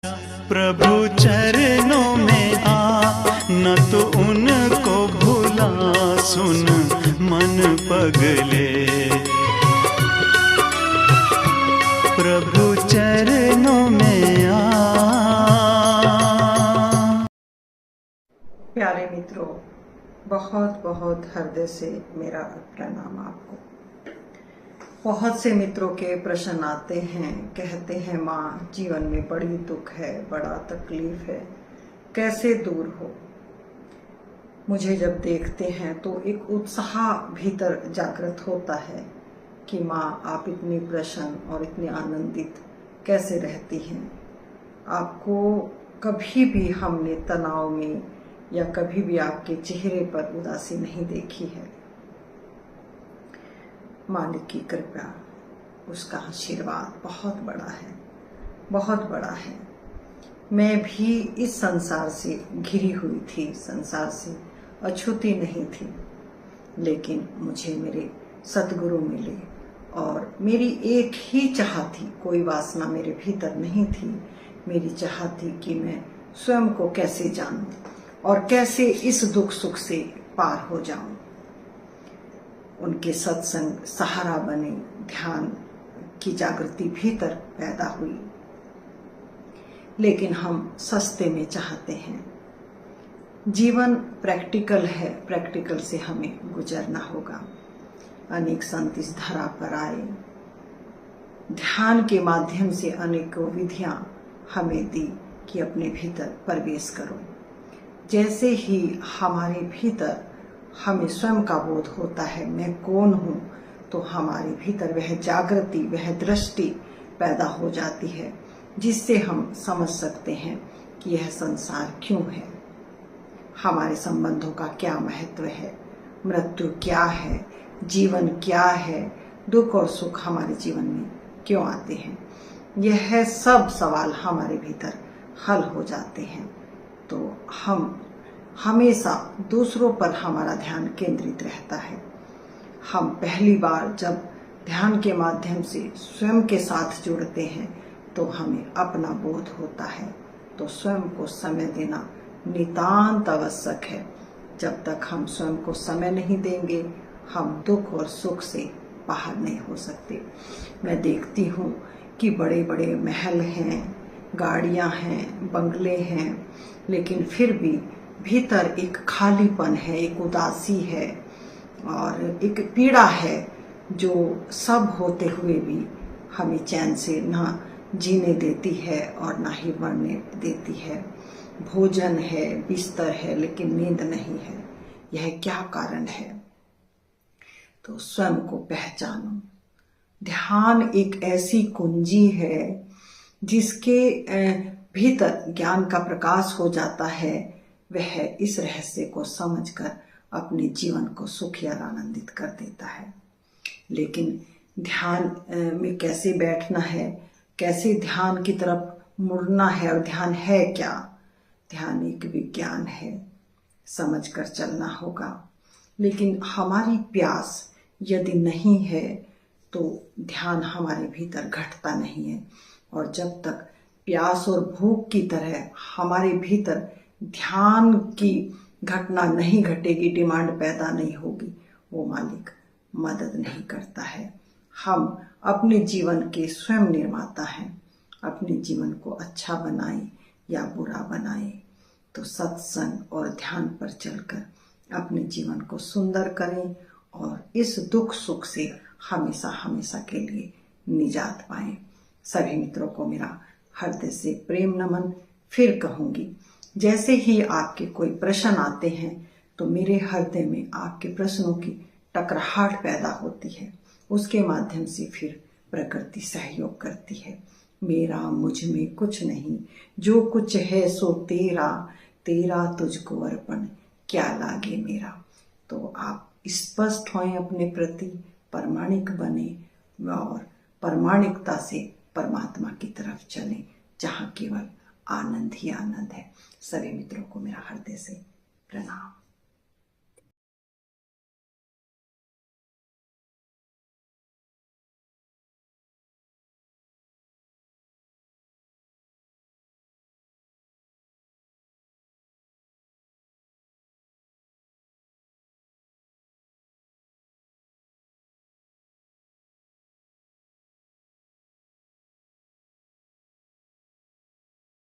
प्रभु चरणों में आ, न तो उनको भुला, सुन मन पगले। प्रभु चरणों में आ। प्यारे मित्रों, बहुत बहुत हृदय से मेरा प्रणाम आपको। बहुत से मित्रों के प्रश्न आते हैं, कहते हैं माँ जीवन में बड़ी दुख है, बड़ा तकलीफ है, कैसे दूर हो। मुझे जब देखते हैं तो एक उत्साह भीतर जागृत होता है कि माँ आप इतनी प्रसन्न और इतनी आनंदित कैसे रहती हैं। आपको कभी भी हमने तनाव में या कभी भी आपके चेहरे पर उदासी नहीं देखी है। मालिक की कृपा, उसका आशीर्वाद बहुत बड़ा है, बहुत बड़ा है। मैं भी इस संसार से घिरी हुई थी, संसार से अछूती नहीं थी, लेकिन मुझे मेरे सतगुरु मिले और मेरी एक ही चाह थी, कोई वासना मेरे भीतर नहीं थी। मेरी चाह थी कि मैं स्वयं को कैसे जानूं और कैसे इस दुख सुख से पार हो जाऊं। उनके सत्संग सहारा बने, ध्यान की जागृति भीतर पैदा हुई। लेकिन हम सस्ते में चाहते हैं। जीवन प्रैक्टिकल है, प्रैक्टिकल से हमें गुजरना होगा। अनेक संत इस धरा पर आए, ध्यान के माध्यम से अनेकों विधियां हमें दी कि अपने भीतर प्रवेश करो। जैसे ही हमारे भीतर हमें स्वयं का बोध होता है, मैं कौन हूँ, तो हमारे भीतर वह जागृति, वह दृष्टि पैदा हो जाती है, जिससे हम समझ सकते हैं कि यह संसार क्यों है, हमारे संबंधों का क्या महत्व है, मृत्यु क्या है, जीवन क्या है, दुख और सुख हमारे जीवन में क्यों आते हैं। यह सब सवाल हमारे भीतर हल हो जाते हैं तो हम हमेशा दूसरों पर हमारा ध्यान केंद्रित रहता है। हम पहली बार जब ध्यान के माध्यम से स्वयं के साथ जुड़ते हैं तो हमें अपना बोध होता है, तो स्वयं को समय देना नितांत आवश्यक है। जब तक हम स्वयं को समय नहीं देंगे, हम दुख और सुख से बाहर नहीं हो सकते। मैं देखती हूँ कि बड़े बड़े महल हैं, गाड़ियाँ हैं, बंगले हैं, लेकिन फिर भी भीतर एक खालीपन है, एक उदासी है और एक पीड़ा है, जो सब होते हुए भी हमें चैन से ना जीने देती है और ना ही मरने देती है। भोजन है, बिस्तर है, लेकिन नींद नहीं है। यह क्या कारण है? तो स्वयं को पहचानो। ध्यान एक ऐसी कुंजी है जिसके भीतर ज्ञान का प्रकाश हो जाता है। वह इस रहस्य को समझकर अपने जीवन को सुखी और आनंदित कर देता है। लेकिन ध्यान में कैसे बैठना है, कैसे ध्यान की तरफ मुड़ना है, और ध्यान है क्या? ध्यान एक विज्ञान है, समझकर चलना होगा। लेकिन हमारी प्यास यदि नहीं है तो ध्यान हमारे भीतर घटता नहीं है। और जब तक प्यास और भूख की तरह हमारे भीतर ध्यान की घटना नहीं घटेगी, डिमांड पैदा नहीं होगी, वो मालिक मदद नहीं करता है। हम अपने जीवन के स्वयं निर्माता हैं। अपने जीवन को अच्छा बनाए या बुरा बनाए, तो सत्संग और ध्यान पर चलकर अपने जीवन को सुंदर करें और इस दुख सुख से हमेशा हमेशा के लिए निजात पाएं। सभी मित्रों को मेरा हृदय से प्रेम नमन। फिर कहूंगी, जैसे ही आपके कोई प्रश्न आते हैं तो मेरे हृदय में आपके प्रश्नों की टकराहट पैदा होती है। उसके माध्यम से फिर प्रकृति सहयोग करती है। मेरा मुझ में कुछ नहीं, जो कुछ है सो तेरा, तेरा तुझको अर्पण, क्या लागे मेरा। तो आप स्पष्ट होएं अपने प्रति, प्रामाणिक बने और प्रामाणिकता से परमात्मा की तरफ चलें, जहाँ केवल आनंद ही आनंद है। सभी मित्रों को मेरा हृदय से प्रणाम।